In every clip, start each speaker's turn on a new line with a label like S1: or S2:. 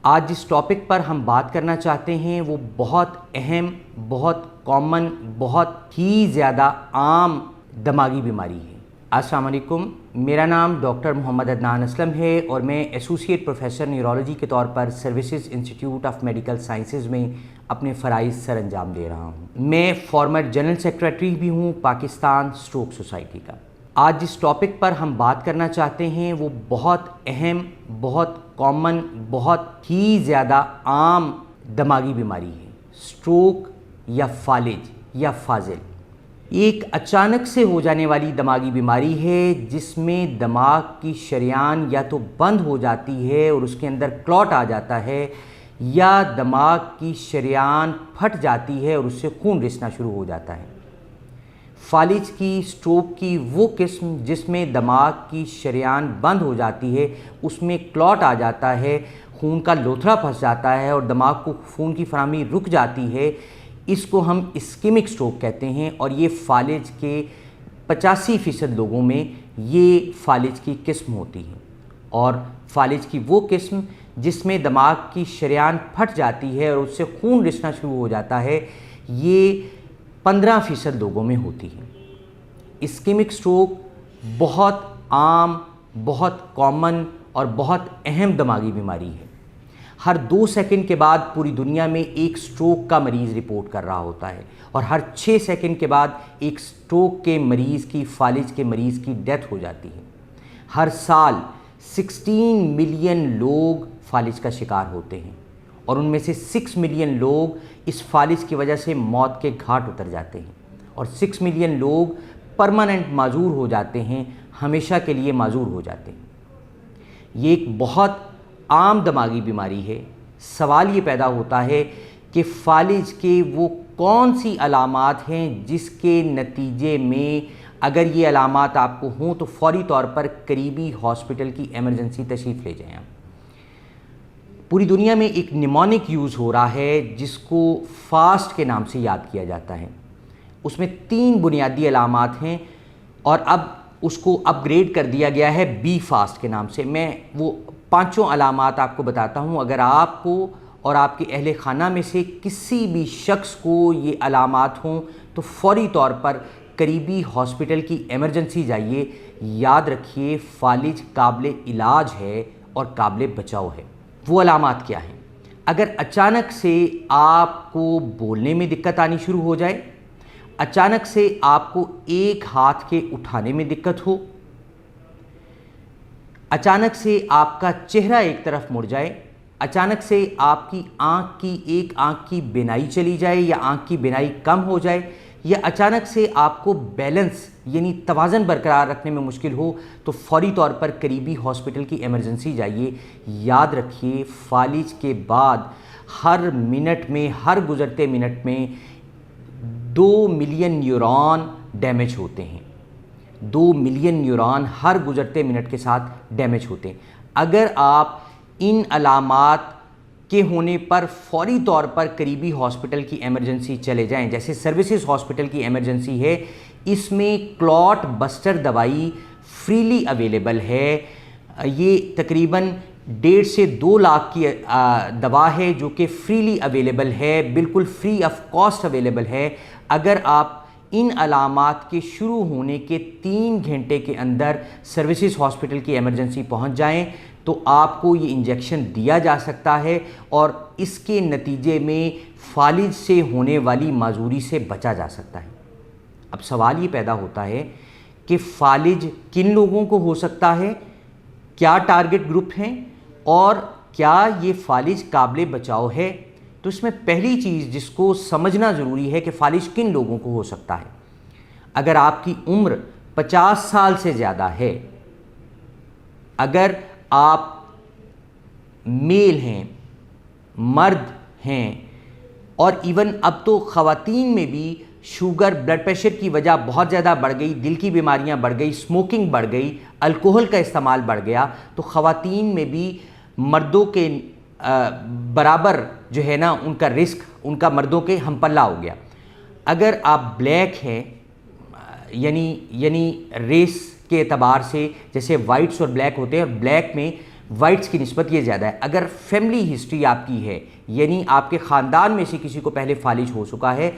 S1: आज जिस टॉपिक पर हम बात करना चाहते हैं वो बहुत अहम, बहुत कॉमन, बहुत ही ज़्यादा आम दिमागी बीमारी है। अस्सलाम वालेकुम, मेरा नाम डॉक्टर मोहम्मद अदनान असलम है और मैं एसोसिएट प्रोफेसर न्यूरोलॉजी के तौर पर services institute of medical sciences में अपने फ़राइज़ सर अंजाम दे रहा हूँ। मैं फॉर्मर जनरल सेक्रेटरी भी हूँ पाकिस्तान स्ट्रोक सोसाइटी का। आज जिस टॉपिक पर हम बात करना चाहते हैं वो बहुत अहम, बहुत कॉमन, बहुत ही ज़्यादा आम दिमागी बीमारी है। स्ट्रोक या फालिज या फाजिल एक अचानक से हो जाने वाली दिमागी बीमारी है जिसमें दिमाग की शरेयान या तो बंद हो जाती है और उसके अंदर क्लॉट आ जाता है, या दिमाग की शरेयान फट जाती है और उससे खून रिसना शुरू हो जाता है। फालिज की, स्ट्रोक की वो किस्म जिसमें दिमाग की शरेयान बंद हो जाती है, उसमें क्लॉट आ जाता है, खून का लोथड़ा फंस जाता है और दिमाग को खून की फराहमी रुक जाती है, इसको हम इस्केमिक स्ट्रोक कहते हैं। और ये फालिज के 85% लोगों में ये फालिज की किस्म होती है। और फालिज की वो किस्म जिसमें दिमाग की शरेयान फट जाती है और उससे खून रिसना शुरू हो जाता है, ये 15% लोगों में होती है। इस्केमिक स्ट्रोक बहुत आम, बहुत कॉमन और बहुत अहम दिमागी बीमारी है। हर 2 सेकंड के बाद पूरी दुनिया में एक स्ट्रोक का मरीज़ रिपोर्ट कर रहा होता है और हर 6 सेकंड के बाद एक स्ट्रोक के मरीज़ की, फालिज के मरीज़ की डेथ हो जाती है। हर साल 16 मिलियन लोग फालिज का शिकार होते हैं और उनमें से 6 मिलियन लोग इस फालिज की वजह से मौत के घाट उतर जाते हैं और 6 मिलियन लोग परमानेंट माजूर हो जाते हैं, हमेशा के लिए माजूर हो जाते हैं। ये एक बहुत आम दिमागी बीमारी है। सवाल ये पैदा होता है कि फालिज के वो कौन सी अलामात हैं जिसके नतीजे में अगर ये अलामात आपको हों तो फौरी तौर पर करीबी हॉस्पिटल की इमरजेंसी तशरीफ़ ले जाएं। पूरी दुनिया में एक निमोनिक यूज़ हो रहा है जिसको फास्ट के नाम से याद किया जाता है। उसमें 3 बुनियादी अलामात हैं और अब उसको अपग्रेड कर दिया गया है बी फास्ट के नाम से। मैं वो 5 अलामात आपको बताता हूँ। अगर आपको और आपके अहले खाना में से किसी भी शख्स को ये अलामात हों तो फौरी तौर पर करीबी हॉस्पिटल की इमरजेंसी जाइए। याद रखिए, फालिज काबिल इलाज है और काबिल बचाव है। वो अलामात क्या हैं? अगर अचानक से आपको बोलने में दिक्कत आनी शुरू हो जाए, अचानक से आपको एक हाथ के उठाने में दिक्कत हो, अचानक से आपका चेहरा एक तरफ मुड़ जाए, अचानक से आपकी एक आंख की बिनाई चली जाए या आंख की बिनाई कम हो जाए, या अचानक से आपको बैलेंस यानी तवाज़न बरकरार रखने में मुश्किल हो, तो फौरी तौर पर करीबी हॉस्पिटल की इमरजेंसी जाइए। याद रखिए, फालिज के बाद हर मिनट में, हर गुज़रते मिनट में 2 मिलियन न्यूरॉन डैमेज होते हैं। 2 मिलियन न्यूरॉन हर गुज़रते मिनट के साथ डैमेज होते हैं। अगर आप इन अलामात के होने पर फौरी तौर पर करीबी हॉस्पिटल की इमरजेंसी चले जाएं, जैसे सर्विसेज हॉस्पिटल की इमरजेंसी है, इसमें क्लॉट बस्टर दवाई फ्रीली अवेलेबल है। ये तकरीबन 1.5 से 2 लाख की दवा है जो कि फ्रीली अवेलेबल है, बिल्कुल फ्री ऑफ कॉस्ट अवेलेबल है। अगर आप इन अलामात के शुरू होने के 3 घंटे के अंदर सर्विसेज हॉस्पिटल की इमरजेंसी पहुंच जाएं तो आपको ये इंजेक्शन दिया जा सकता है और इसके नतीजे में फालिज से होने वाली माजूरी से बचा जा सकता है। अब सवाल ये पैदा होता है कि फालिज किन लोगों को हो सकता है, क्या टारगेट ग्रुप हैं और क्या ये फालिज काबिल बचाव है। तो इसमें पहली चीज़ जिसको समझना ज़रूरी है कि फालिज किन लोगों को हो सकता है। अगर आपकी उम्र 50 साल से ज़्यादा है, अगर आप मेल हैं, मर्द हैं, और इवन अब तो ख़वातीन में भी शुगर, ब्लड प्रेशर की वजह बहुत ज़्यादा बढ़ गई, दिल की बीमारियां बढ़ गई, स्मोकिंग बढ़ गई, अल्कोहल का इस्तेमाल बढ़ गया, तो ख़वातीन में भी मर्दों के बराबर जो है ना उनका रिस्क, उनका मर्दों के हम पल्ला हो गया। अगर आप ब्लैक हैं, यानी रेस के एतबार से, जैसे वाइट्स और ब्लैक होते हैं, ब्लैक में वाइट्स की निस्बत ये ज़्यादा है। अगर फैमिली हिस्ट्री आपकी है, यानी आपके ख़ानदान में से किसी को पहले फालिज हो चुका है,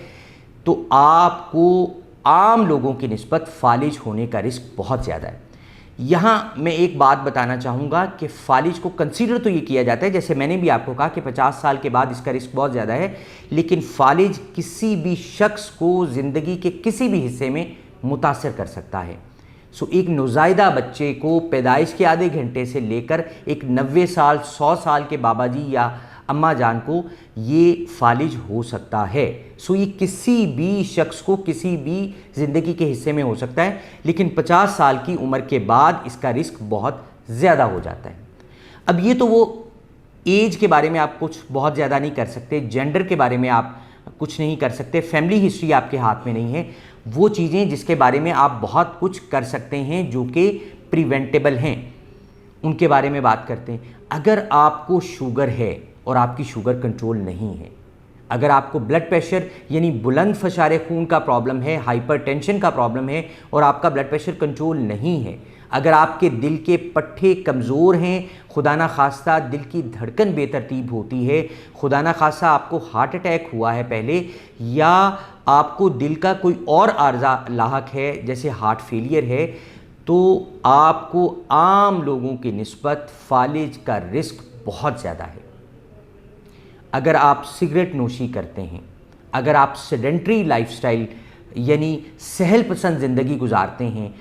S1: तो आपको आम लोगों की निस्बत फालिज होने का रिस्क बहुत ज़्यादा है। यहाँ मैं एक बात बताना चाहूँगा कि फालिज को कंसीडर तो ये किया जाता है, जैसे मैंने भी आपको कहा कि 50 साल के बाद इसका रिस्क बहुत ज़्यादा है, लेकिन फालिज किसी भी शख्स को ज़िंदगी के किसी भी हिस्से में मुतासर कर सकता है। सो एक नौज़ायदा बच्चे को पैदाइश के आधे घंटे से लेकर एक 90 साल 100 साल के बाबा जी या अम्मा जान को ये फालिज हो सकता है। सो ये किसी भी शख्स को किसी भी ज़िंदगी के हिस्से में हो सकता है, लेकिन 50 साल की उम्र के बाद इसका रिस्क बहुत ज़्यादा हो जाता है। अब ये तो वो एज के बारे में आप कुछ बहुत ज़्यादा नहीं कर सकते, जेंडर के बारे में आप कुछ नहीं कर सकते, फैमिली हिस्ट्री आपके हाथ में नहीं है। वो चीज़ें जिसके बारे में आप बहुत कुछ कर सकते हैं, जो कि प्रिवेंटेबल हैं, उनके बारे में बात करते हैं। अगर आपको शुगर है और आपकी शुगर कंट्रोल नहीं है, अगर आपको ब्लड प्रेशर यानी बुलंद फशारे खून का प्रॉब्लम है, हाइपरटेंशन का प्रॉब्लम है और आपका ब्लड प्रेशर कंट्रोल नहीं है, अगर आपके दिल के पट्टे कमज़ोर हैं, खुदा ना खास्ता दिल की धड़कन बेतरतीब होती है, खुदा ना खास्ता आपको हार्ट अटैक हुआ है पहले, या आपको दिल का कोई और आर्जा लाहक है जैसे हार्ट फेलियर है, तो आपको आम लोगों की निस्बत फालिज का रिस्क बहुत ज़्यादा है। अगर आप सिगरेट नोशी करते हैं, अगर आप सेडेंट्री लाइफस्टाइल यानी सहल पसंद ज़िंदगी गुजारते हैं,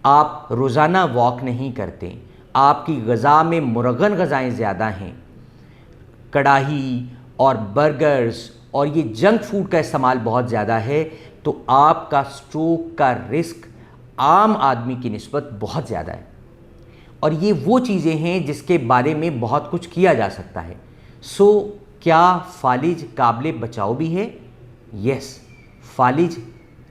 S1: आप रोज़ाना वॉक नहीं करते, आपकी ग़ज़ा में मुरगन ग़ज़ाएँ ज़्यादा हैं, कढ़ाई और बर्गर्स और ये जंक फूड का इस्तेमाल बहुत ज़्यादा है, तो आपका स्ट्रोक का रिस्क आम आदमी की निस्बत बहुत ज़्यादा है। और ये वो चीज़ें हैं जिसके बारे में बहुत कुछ किया जा सकता है। सो क्या फालिज काबिल बचाव भी है? यस, फालिज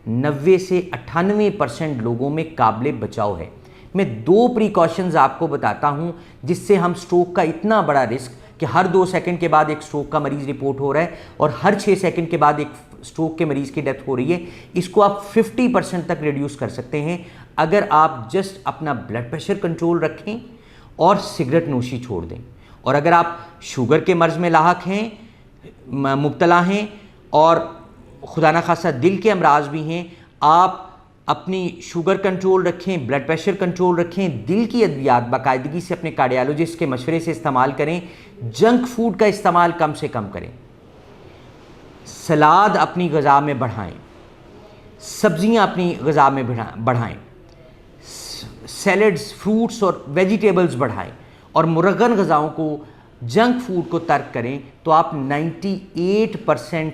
S1: 90 से 98% लोगों में काबिल बचाव है। मैं 2 प्रिकॉशंस आपको बताता हूं जिससे हम स्ट्रोक का इतना बड़ा रिस्क कि हर 2 सेकंड के बाद एक स्ट्रोक का मरीज़ रिपोर्ट हो रहा है और हर 6 सेकंड के बाद एक स्ट्रोक के मरीज़ की डेथ हो रही है, इसको आप 50% तक रिड्यूस कर सकते हैं अगर आप जस्ट अपना ब्लड प्रेशर कंट्रोल रखें और सिगरेट नोशी छोड़ दें। और अगर आप शुगर के मर्ज़ में लाहक हैं, मुब्तला हैं और खुदा ना खासा दिल के अमराज भी हैं, आप अपनी शुगर कंट्रोल रखें, ब्लड प्रेशर कंट्रोल रखें, दिल की अद्वियात बाकायदगी से अपने कार्डियोलॉजिस्ट के मशवरे से इस्तेमाल करें, जंक फूड का इस्तेमाल कम से कम करें, सलाद अपनी ग़ज़ा में बढ़ाएं, सब्ज़ियां अपनी ग़ज़ा में बढ़ाएं, सैलड्स, फ्रूट्स और वेजिटेबल्स बढ़ाएं और मुरगन ग़ज़ाओं को, जंक फूड को तर्क करें, तो आप 98%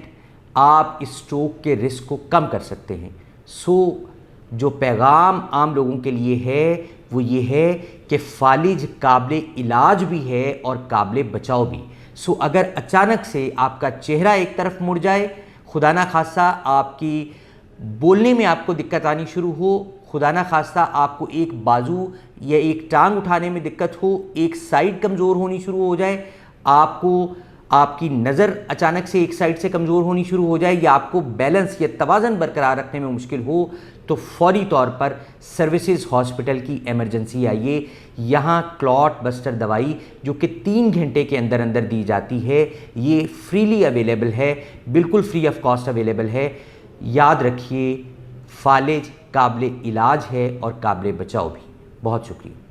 S1: आप इस स्ट्रोक के रिस्क को कम कर सकते हैं। सो जो पैगाम आम लोगों के लिए है वो ये है कि फालिज काबिल इलाज भी है और काबिल बचाव भी। सो अगर अचानक से आपका चेहरा एक तरफ मुड़ जाए, खुदा ना खास्ता आपकी बोलने में आपको दिक्कत आनी शुरू हो, खुदा ना खास्ता आपको एक बाजू या एक टांग उठाने में दिक्कत हो, एक साइड कमज़ोर होनी शुरू हो जाए, आपको आपकी नज़र अचानक से एक साइड से कमज़ोर होनी शुरू हो जाए, या आपको बैलेंस या तवाज़न बरकरार रखने में मुश्किल हो, तो फौरी तौर पर सर्विसेज हॉस्पिटल की इमरजेंसी आइए। यहाँ क्लॉट बस्टर दवाई जो कि 3 घंटे के अंदर अंदर दी जाती है, ये फ्रीली अवेलेबल है, बिल्कुल फ्री ऑफ कॉस्ट अवेलेबल है। याद रखिए, फालिज काबिल इलाज है और काबिल बचाव भी। बहुत शुक्रिया।